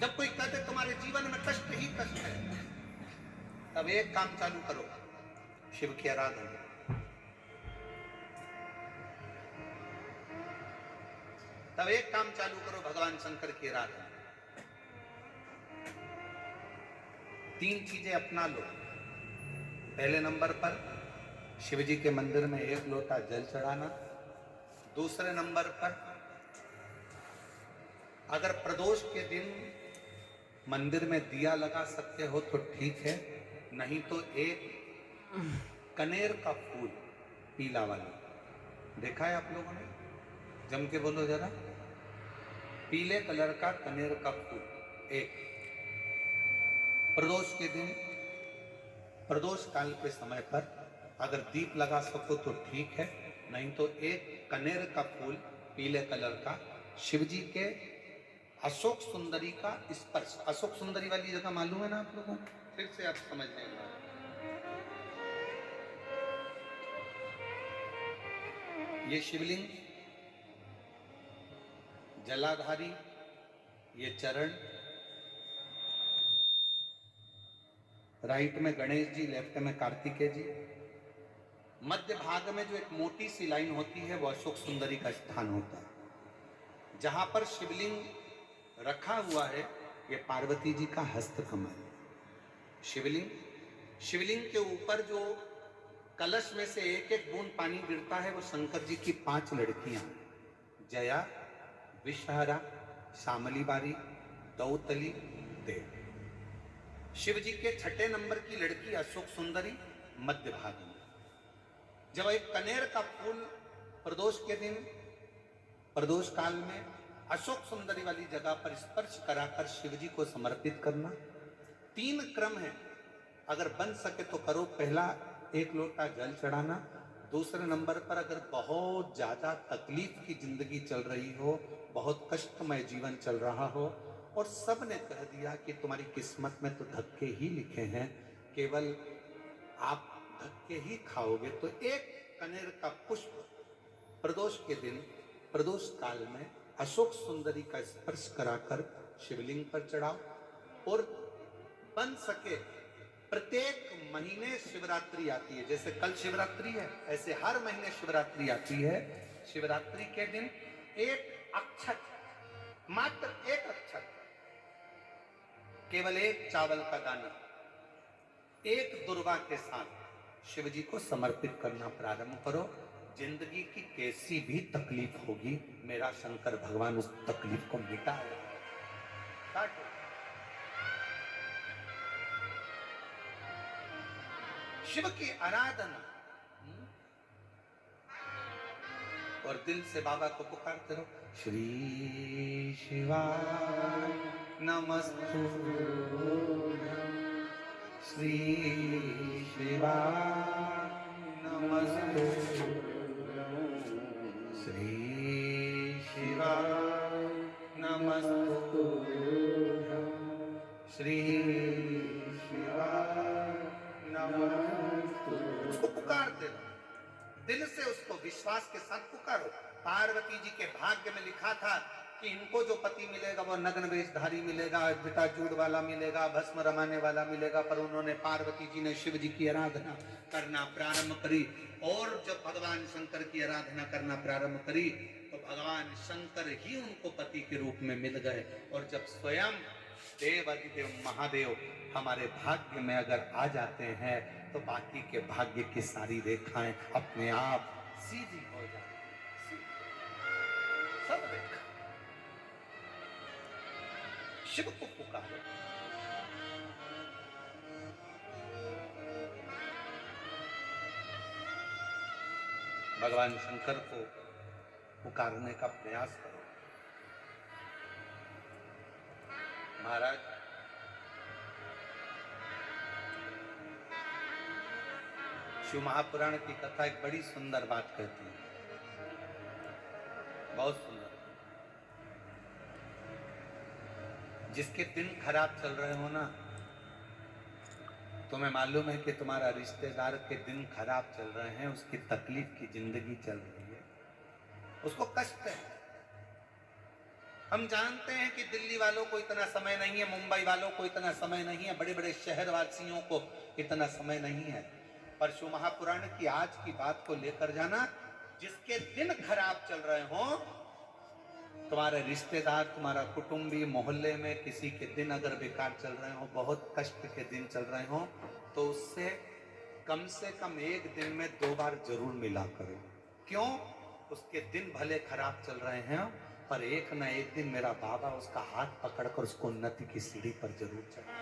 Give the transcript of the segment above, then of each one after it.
जब कोई कहते तुम्हारे जीवन में कष्ट ही कष्ट है, तब एक काम चालू करो, शिव की आराधना। तब एक काम चालू करो, भगवान शंकर की आराधना। 3 चीजें अपना लो। पहले नंबर पर शिव जी के मंदिर में 1 लोटा जल चढ़ाना। दूसरे नंबर पर अगर प्रदोष के दिन मंदिर में दिया लगा सकते हो तो ठीक है, नहीं तो एक कनेर का फूल पीला वाला, देखा है आप लोगों ने? जम के बोलो जरा। पीले कलर का कनेर का फूल एक, प्रदोष के दिन, प्रदोष काल के समय पर अगर दीप लगा सको तो ठीक है, नहीं तो एक कनेर का फूल पीले कलर का, शिव जी के अशोक सुंदरी का स्पर्श। अशोक सुंदरी वाली जगह मालूम है ना आप लोगों को? फिर से आप समझ लेंगे। ये शिवलिंग, जलाधारी, ये चरण, राइट में गणेश जी, लेफ्ट में कार्तिकेय जी, मध्य भाग में जो एक मोटी सी लाइन होती है वो अशोक सुंदरी का स्थान होता है। जहां पर शिवलिंग रखा हुआ है ये पार्वती जी का हस्त कमल। शिवलिंग, शिवलिंग के ऊपर जो कलश में से एक एक बूंद पानी गिरता है वो शंकर जी की 5 लड़कियां, जया, विषहरा, शामली बारी, दौतली, देव। शिव जी के 6ठे नंबर की लड़की अशोक सुंदरी मध्य भाग में। जब एक कनेर का फूल प्रदोष के दिन, प्रदोष काल में अशोक सुंदरी वाली जगह पर स्पर्श कराकर शिव जी को समर्पित करना। 3 क्रम है, अगर बन सके तो करो। पहला 1 लोटा जल चढ़ाना। दूसरे नंबर पर अगर बहुत ज्यादा तकलीफ की जिंदगी चल रही हो, बहुत कष्टमय जीवन चल रहा हो और सब ने कह दिया कि तुम्हारी किस्मत में तो धक्के ही लिखे हैं, केवल आप धक्के ही खाओगे, तो एक कनेर का पुष्प प्रदोष के दिन, प्रदोष काल में अशोक सुंदरी का स्पर्श कराकर शिवलिंग पर चढ़ाओ। और बन सके प्रत्येक महीने शिवरात्रि आती है, जैसे कल शिवरात्रि है ऐसे हर महीने शिवरात्रि आती है। शिवरात्रि के दिन एक अक्षत, मात्र एक अक्षत, केवल एक चावल का दाना, एक दुर्वा के साथ शिव जी को समर्पित करना प्रारंभ करो। जिंदगी की कैसी भी तकलीफ होगी, मेरा शंकर भगवान उस तकलीफ को मिटाएगा। काटो। शिव की आराधना, और दिल से बाबा को पुकारते रहो, श्री शिवाय नमस्तु, श्री शिवाय नमस्तु, श्री शिवाय नमस्तु, श्री शिवाय नमस्तु। उसको पुकारते रहो, दिल से उसको विश्वास के साथ पुकारो। पार्वती जी के भाग्य में लिखा था कि इनको जो पति मिलेगा वो नग्न वेशधारी मिलेगा, जटाजूट वाला मिलेगा, भस्म रमाने वाला मिलेगा, पर उन्होंने, पार्वती जी ने शिव जी की आराधना करना प्रारंभ करी। और जब भगवान शंकर की आराधना करना प्रारंभ करी तो भगवान शंकर ही उनको पति के रूप में मिल गए। और जब स्वयं देव अधिदेव महादेव हमारे भाग्य में अगर आ जाते हैं तो बाकी के भाग्य की सारी रेखाएं अपने आप सीधी हो जाती हैं। सब रेखा शिव को पुकारो। भगवान शंकर को पुकारने का प्रयास करो। महाराज, शिव महापुराण की कथा एक बड़ी सुंदर बात कहती है, बहुत सुंदर। जिसके दिन खराब चल रहे हो ना, तुम्हें मालूम है कि तुम्हारा रिश्तेदार के दिन खराब चल रहे हैं, उसकी तकलीफ की जिंदगी चल रही है, उसको कष्ट है, हम जानते हैं कि दिल्ली वालों को इतना समय नहीं है, मुंबई वालों को इतना समय नहीं है, बड़े बड़े शहर वासियों को इतना समय नहीं है, पर शिव महापुराण की आज की बात को लेकर जाना। जिसके दिन खराब चल रहे हो, तुम्हारे रिश्तेदार, तुम्हारा कुटुंबी, मोहल्ले में किसी के दिन अगर बेकार चल रहे हो, बहुत कष्ट के दिन चल रहे हो, तो उससे कम से कम एक दिन में 2 बार जरूर मिला करो। क्यों? उसके दिन भले खराब चल रहे हैं, पर एक न एक दिन मेरा बाबा उसका हाथ पकड़कर उसको उन्नति की सीढ़ी पर जरूर चढ़ा।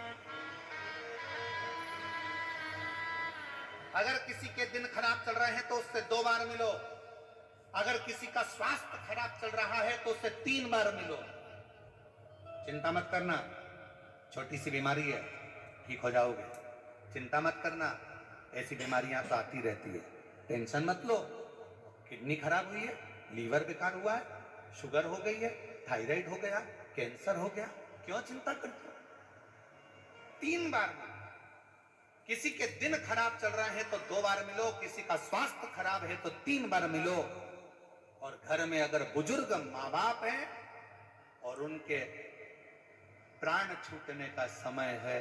अगर किसी के दिन खराब चल रहे हैं तो उससे 2 बार मिलो। अगर किसी का स्वास्थ्य खराब चल रहा है तो उससे 3 बार मिलो। चिंता मत करना, छोटी सी बीमारी है, ठीक हो जाओगे। चिंता मत करना, ऐसी बीमारियां तो आती रहती है, टेंशन मत लो। किडनी खराब हुई है, लीवर बेकार हुआ है, शुगर हो गई है, थायराइड हो गया, कैंसर हो गया, क्यों चिंता करते हो? 3 बार मिलो। किसी के दिन खराब चल रहे हैं तो 2 बार मिलो, किसी का स्वास्थ्य खराब है तो 3 बार मिलो। और घर में अगर बुजुर्ग माँ बाप हैं और उनके प्राण छूटने का समय है,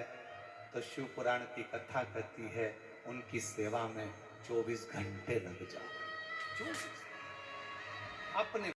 तो शिव पुराण की कथा कहती है उनकी सेवा में 24 घंटे लग जाओ। 24 अपने